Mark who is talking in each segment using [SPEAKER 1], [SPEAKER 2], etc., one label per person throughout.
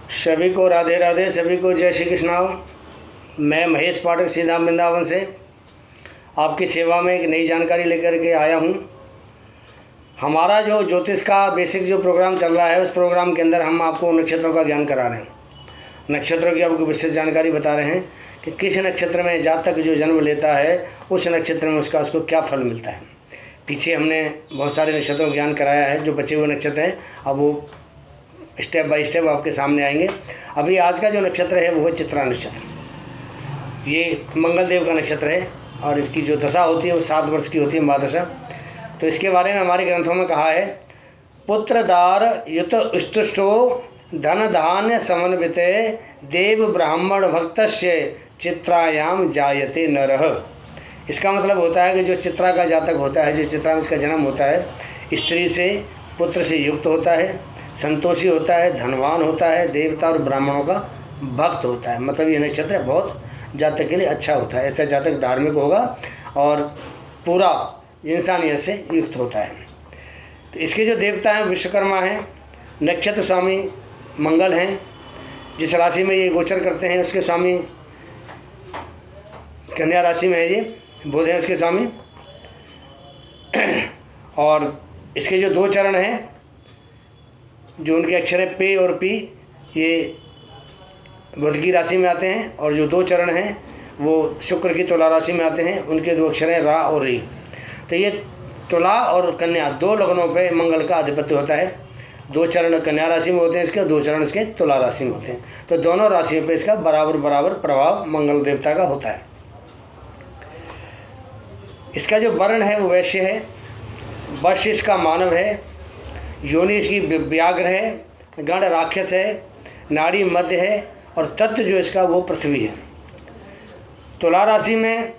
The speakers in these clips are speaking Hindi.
[SPEAKER 1] सभी को राधे राधे, सभी को जय श्री कृष्ण। मैं महेश पाठक सीधा वृंदावन से आपकी सेवा में एक नई जानकारी लेकर के आया हूँ। हमारा जो ज्योतिष का बेसिक जो प्रोग्राम चल रहा है, उस प्रोग्राम के अंदर हम आपको नक्षत्रों का ज्ञान करा रहे हैं। नक्षत्रों की आपको विशेष जानकारी बता रहे हैं कि किस नक्षत्र में जातक जो जन्म लेता है, उस नक्षत्र में उसको क्या फल मिलता है। पीछे हमने बहुत सारे नक्षत्रों का ज्ञान कराया है, जो बचे हुए नक्षत्र हैं अब वो स्टेप बाय स्टेप आपके सामने आएंगे। अभी आज का जो नक्षत्र है वो है चित्रा नक्षत्र। ये मंगल देव का नक्षत्र है और इसकी जो दशा होती है वो 7 वर्ष की होती है, महादशा। तो इसके बारे में हमारे ग्रंथों में कहा है, पुत्रदार युत स्तुष्टो धन धान्य समन्विते देव ब्राह्मण भक्तस्य चित्रायाम जायते नरः। इसका मतलब होता है कि जो चित्रा का जातक होता है, जो चित्रा में इसका जन्म होता है, स्त्री से पुत्र से युक्त होता है, संतोषी होता है, धनवान होता है, देवता और ब्राह्मणों का भक्त होता है। मतलब ये नक्षत्र बहुत जातक के लिए अच्छा होता है। ऐसा जातक धार्मिक होगा और पूरा इंसानियत से युक्त होता है। तो इसके जो देवता हैं विश्वकर्मा हैं, नक्षत्र स्वामी मंगल हैं। जिस राशि में ये गोचर करते हैं उसके स्वामी कन्या राशि में है, ये बुध हैं उसके स्वामी। और इसके जो 2 चरण हैं, जो उनके अक्षर है पे और पी, ये बुध की राशि में आते हैं। और जो 2 चरण हैं वो शुक्र की तुला राशि में आते हैं, उनके 2 अक्षर हैं रा और री। तो ये तुला और कन्या 2 लग्नों पे मंगल का आधिपत्य होता है। 2 चरण कन्या राशि में होते हैं इसके, 2 चरण इसके तुला राशि में होते हैं। तो दोनों राशियों पे इसका बराबर प्रभाव मंगल देवता का होता है। इसका जो वर्ण है वो वैश्य है, वश इसका मानव है, योनि इसकी व्याघ्र है, गण राक्षस है, नाड़ी मध्य है और तत्व जो इसका वो पृथ्वी है। तुला राशि में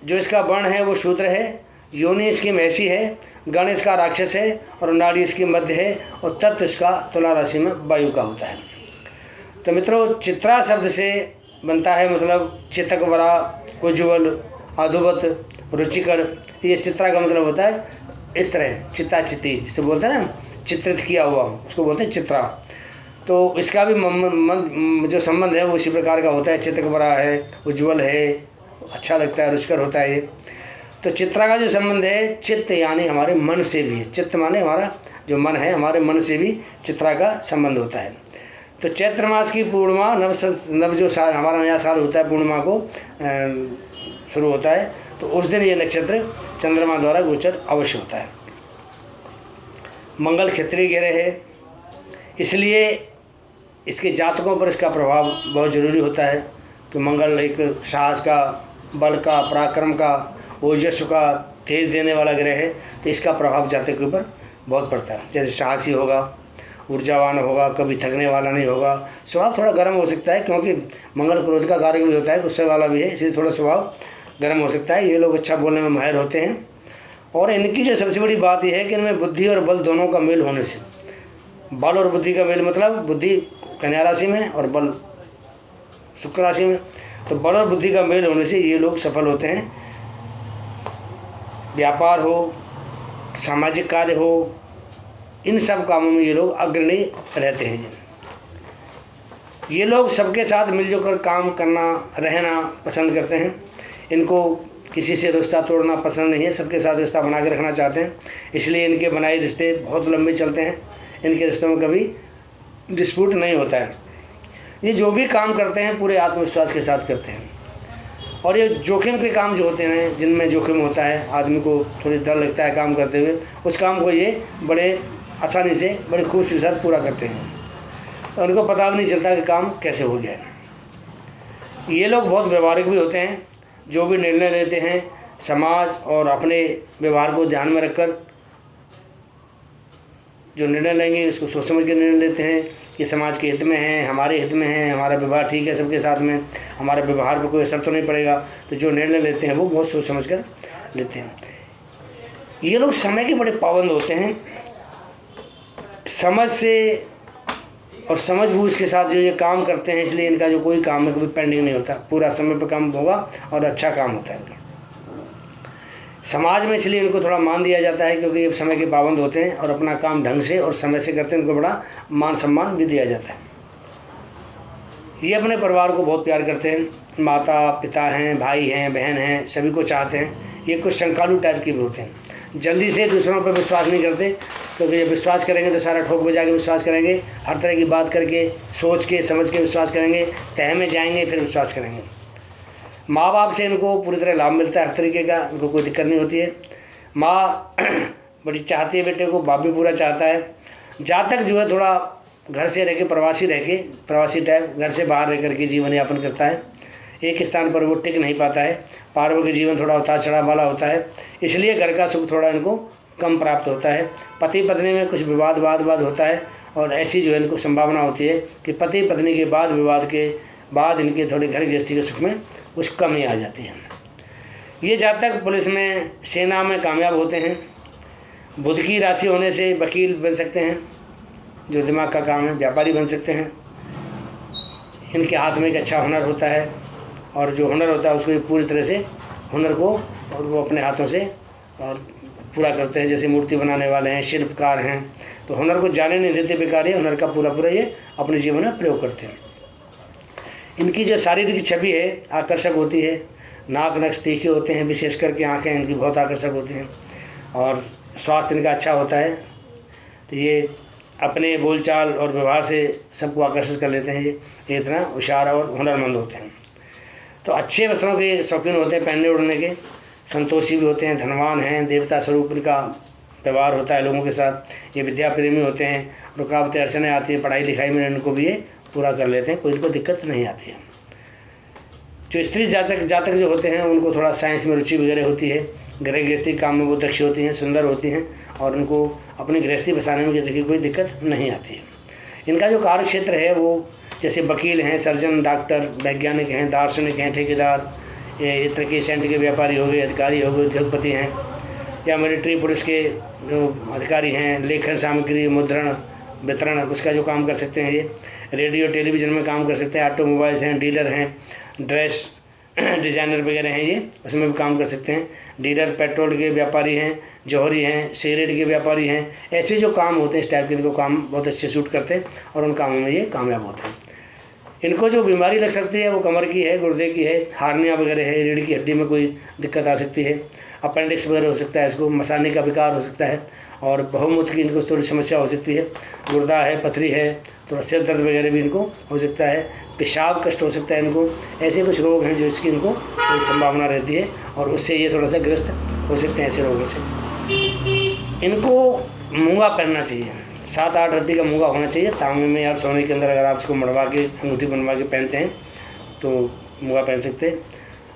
[SPEAKER 1] जो इसका वर्ण है वो शूद्र है, योनि इसकी मैसी है, गण इसका राक्षस है और नाड़ी इसकी मध्य है और तत्व इसका तुला राशि में वायु का होता है। तो मित्रों, चित्रा शब्द से बनता है मतलब चितक वरा, उज्ज्वल, अद्भुत, रुचिकर। ये चित्रा का मतलब होता है इस तरह चित्ता चित्ती जिसे बोलते हैं ना, चित्रित किया हुआ, उसको बोलते हैं चित्रा। तो इसका भी जो संबंध है वो इसी प्रकार का होता है। चित्तक बड़ा है, उज्ज्वल है, अच्छा लगता है, रुचिकर होता है ये। तो चित्रा का जो संबंध है चित्त यानी हमारे मन से भी है। चित्त माने हमारा जो मन है, हमारे मन से भी चित्रा का संबंध होता है। तो चैत्र मास की पूर्णिमा नव जो साल हमारा नया साल होता है, पूर्णिमा को शुरू होता है, तो उस दिन ये नक्षत्र चंद्रमा द्वारा गोचर अवश्य होता है। मंगल क्षत्रिय ग्रह है, इसलिए इसके जातकों पर इसका प्रभाव बहुत ज़रूरी होता है कि मंगल एक साहस का, बल का, पराक्रम का, ओजस्व का, तेज देने वाला ग्रह है। तो इसका प्रभाव जातक के ऊपर बहुत पड़ता है। जैसे साहसी होगा, ऊर्जावान होगा, कभी थकने वाला नहीं होगा, स्वभाव थोड़ा गर्म हो सकता है क्योंकि मंगल क्रोध का कारक भी होता है, गुस्से वाला भी है, इसलिए थोड़ा स्वभाव गर्म हो सकता है। ये लोग अच्छा बोलने में माहिर होते हैं। और इनकी जो सबसे बड़ी बात यह है कि इनमें बुद्धि और बल दोनों का मेल होने से, बल और बुद्धि का मेल मतलब बुद्धि कन्या राशि में और बल शुक्र राशि में, तो बल और बुद्धि का मेल होने से ये लोग सफल होते हैं। व्यापार हो, सामाजिक कार्य हो, इन सब कामों में ये लोग अग्रणी रहते हैं। ये लोग सबके साथ मिलजुल कर काम करना, रहना पसंद करते हैं। इनको किसी से रिश्ता तोड़ना पसंद नहीं है, सबके साथ रिश्ता बना के रखना चाहते हैं। इसलिए इनके बनाए रिश्ते बहुत लंबे चलते हैं। इनके रिश्तों में कभी डिस्प्यूट नहीं होता है। ये जो भी काम करते हैं पूरे आत्मविश्वास के साथ करते हैं। और ये जोखिम के काम जो होते हैं, जिनमें जोखिम होता है, आदमी को थोड़ी डर लगता है काम करते हुए, उस काम को ये बड़े आसानी से, बड़े खुशी के साथ पूरा करते हैं। और उनको पता भी नहीं चलता कि काम कैसे हो गया है। ये लोग बहुत व्यवहारिक भी होते हैं। जो भी निर्णय लेते हैं समाज और अपने व्यवहार को ध्यान में रखकर जो निर्णय लेंगे उसको सोच समझ के निर्णय लेते हैं कि समाज के हित में है, हमारे हित में है, हमारा व्यवहार ठीक है सबके साथ में, हमारे व्यवहार पर कोई असर तो नहीं पड़ेगा। तो जो निर्णय लेते हैं वो बहुत सोच समझ कर लेते हैं। ये लोग समय के बड़े पाबंद होते हैं। समझ से और समझबूझ के साथ जो ये काम करते हैं, इसलिए इनका जो कोई काम है कभी पेंडिंग नहीं होता, पूरा समय पर काम होगा और अच्छा काम होता है। समाज में इसलिए इनको थोड़ा मान दिया जाता है क्योंकि ये समय के पाबंद होते हैं और अपना काम ढंग से और समय से करते हैं। इनको बड़ा मान सम्मान भी दिया जाता है। ये अपने परिवार को बहुत प्यार करते हैं, माता पिता हैं, भाई हैं, बहन हैं, सभी को चाहते हैं। ये कुछ शंकालु टाइप के भी होते हैं, जल्दी से दूसरों पर विश्वास नहीं करते, क्योंकि जब विश्वास करेंगे तो सारा ठोक बजा के विश्वास करेंगे, हर तरह की बात करके सोच के समझ के विश्वास करेंगे, तह में जाएंगे फिर विश्वास करेंगे। माँ बाप से इनको पूरी तरह लाभ मिलता है, हर तरीके का, इनको कोई दिक्कत नहीं होती है। माँ बड़ी चाहती है बेटे को, बाप भी पूरा चाहता है। जातक जो है थोड़ा घर से रह के प्रवासी टाइप घर से बाहर रह करके जीवन यापन करता है, एक स्थान पर वो टिक नहीं पाता है। पारिवारिक जीवन थोड़ा उतार चढ़ाव वाला होता है, इसलिए घर का सुख थोड़ा इनको कम प्राप्त होता है। पति पत्नी में कुछ विवाद होता है, और ऐसी जो है इनको संभावना होती है कि पति पत्नी के बाद विवाद के बाद इनके थोड़ी घर गृहस्थी के सुख में कुछ कमी आ जाती है। ये जातक पुलिस में, सेना में कामयाब होते हैं। बुध की राशि होने से वकील बन सकते हैं, जो दिमाग का काम है, व्यापारी बन सकते हैं। इनके हाथ में एक अच्छा हुनर होता है, और जो हुनर होता है उसको ये पूरी तरह से हुनर को और वो अपने हाथों से और पूरा करते हैं। जैसे मूर्ति बनाने वाले हैं, शिल्पकार हैं, तो हुनर को जाने नहीं देते बेकार, ये हुनर का पूरा ये अपने जीवन में प्रयोग करते हैं। इनकी जो शारीरिक छवि है आकर्षक होती है, नाक नक्श तीखे होते हैं, विशेष करके आँखें इनकी बहुत आकर्षक होती हैं, और स्वास्थ्य इनका अच्छा होता है। तो ये अपने बोलचाल और व्यवहार से सबको आकर्षित कर लेते हैं। ये इतना होशियार और हुनरमंद होते हैं। तो अच्छे वस्त्रों के शौकीन होते हैं, पहनने ओढ़ने के, संतोषी भी होते हैं, धनवान हैं, देवता स्वरूप इनका व्यवहार होता है लोगों के साथ। ये विद्या प्रेमी होते हैं, रुकावटें अड़चनें आती हैं पढ़ाई लिखाई में, इनको भी ये पूरा कर लेते हैं, कोई इनको दिक्कत नहीं आती है। जो स्त्री जातक जो होते हैं उनको थोड़ा साइंस में रुचि वगैरह होती है, गृह गृहस्थी काम में वो दक्ष होती हैं, सुंदर होती हैं, और उनको अपनी गृहस्थी बसाने में देखिए कोई दिक्कत नहीं आती है। इनका जो कार्य क्षेत्र है वो जैसे वकील हैं, सर्जन, डॉक्टर, वैज्ञानिक हैं, दार्शनिक हैं, ठेकेदार, ये इस तरह के सेंट के व्यापारी हो गए, अधिकारी हो गए, उद्योगपति हैं, या मिलिट्री पुलिस के जो अधिकारी हैं, लेखन सामग्री मुद्रण वितरण उसका जो काम कर सकते हैं। ये रेडियो टेलीविज़न में काम कर सकते हैं, ऑटोमोबाइल्स हैं, डीलर हैं, ड्रेस डिज़ाइनर वगैरह हैं, ये उसमें भी काम कर सकते हैं। डीलर, पेट्रोल के व्यापारी हैं, जौहरी हैं, सिगरेट के व्यापारी हैं, ऐसे जो काम होते हैं इस टाइप के इनको काम बहुत अच्छे सूट करते हैं, और उन कामों में ये कामयाब होते हैं। इनको जो बीमारी लग सकती है वो कमर की है, गुर्दे की है, हार्निया वगैरह है, रीढ़ की हड्डी में कोई दिक्कत आ सकती है, अपेंडिक्स वगैरह हो सकता है, इसको मसाने का विकार हो सकता है, और बहुमूत्र की इनको थोड़ी समस्या हो सकती है, गुर्दा है, पथरी है, थोड़ा सिर दर्द वगैरह भी इनको हो सकता है, पेशाब कष्ट हो सकता है इनको। ऐसे कुछ रोग हैं जो इसकी इनको थोड़ी संभावना रहती है, और उससे ये थोड़ा सा ग्रस्त हो सकते हैं ऐसे रोगों से। इनको मूंगा पहनना चाहिए, 7-8 रत्ती का मूंगा होना चाहिए तांबे में, या सोने के अंदर अगर आप इसको मड़वा के अंगूठी बनवा के पहनते हैं तो मूंगा पहन सकते हैं।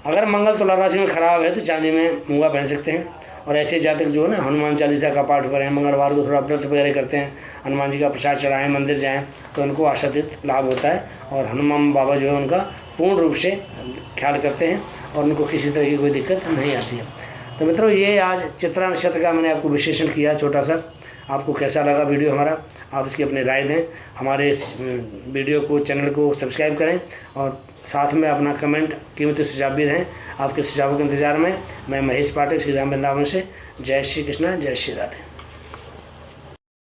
[SPEAKER 1] अगर मंगल तुला राशि में खराब है तो चांदी में मूंगा पहन सकते हैं। और ऐसे जातक जो है ना हनुमान चालीसा का पाठ करें, मंगलवार को थोड़ा व्रत वगैरह करते हैं, हनुमान जी का प्रसाद चढ़ाएं, मंदिर जाएं, तो उनको आशातीत लाभ होता है, और हनुमान बाबा जो है उनका पूर्ण रूप से ख्याल करते हैं, और उनको किसी तरह की कोई दिक्कत नहीं आती है। तो मित्रों, ये आज चित्रा नक्षत्र का मैंने आपको विश्लेषण किया छोटा सा। आपको कैसा लगा वीडियो हमारा, आप इसकी अपनी राय दें। हमारे इस वीडियो को, चैनल को सब्सक्राइब करें, और साथ में अपना कमेंट, कीमती सुझाव भी दें। आपके सुझावों के इंतज़ार में मैं महेश पाठक, श्री राम वृंदावन से। जय श्री कृष्ण, जय श्री राधे।